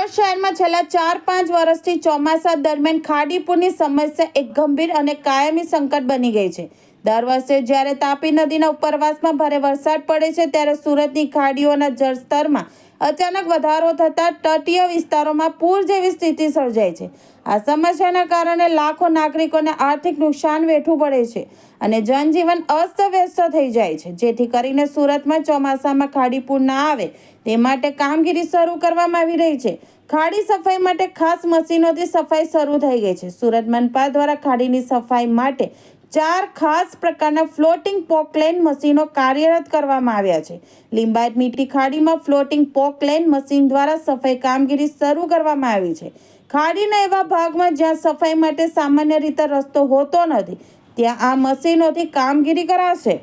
સુરત શહેરમાં છેલ્લા 4-5 વર્ષથી ચોમાસા દરમિયાન ખાડીપુરની સમસ્યા એક ગંભીર અને કાયમી સંકટ બની ગઈ છે। દર વર્ષે જ્યારે તાપી નદીના ઉપરવાસમાં ભારે વરસાદ પડે છે ત્યારે સુરતની ખાડીઓના જળસ્તરમાં અચાનક વધારો થતાં તટીય વિસ્તારોમાં પૂર જેવી સ્થિતિ સર્જાય છે। આ સમસ્યાના કારણે લાખો નાગરિકોને આર્થિક નુકસાન વેઠવું પડે છે અને જનજીવન અસ્તવ્યસ્ત થઈ જાય છે। જેથી કરીને સુરતમાં ચોમાસામાં ખાડીપુર ના આવે તે માટે કામગીરી શરૂ કરવામાં આવી રહી છે। ખાડી સફાઈ માટે ખાસ મશીનોથી સફાઈ શરૂ થઈ ગઈ છે। સુરત મનપા દ્વારા ખાડીની સફાઈ માટે 4 ખાસ પ્રકારના ફ્લોટિંગ પોકલેન મશીનો કાર્યરત કરવામાં આવ્યા છે। લિંબાયત મીઠી ખાડીમાં ફ્લોટિંગ પોકલેન મશીન દ્વારા સફાઈ કામગીરી શરૂ કરવામાં આવી છે। ખાડીના એવા ભાગમાં જ્યાં સફાઈ માટે સામાન્ય રીતે રસ્તો હોતો નથી ત્યાં આ મશીનોથી કામગીરી કરાશે।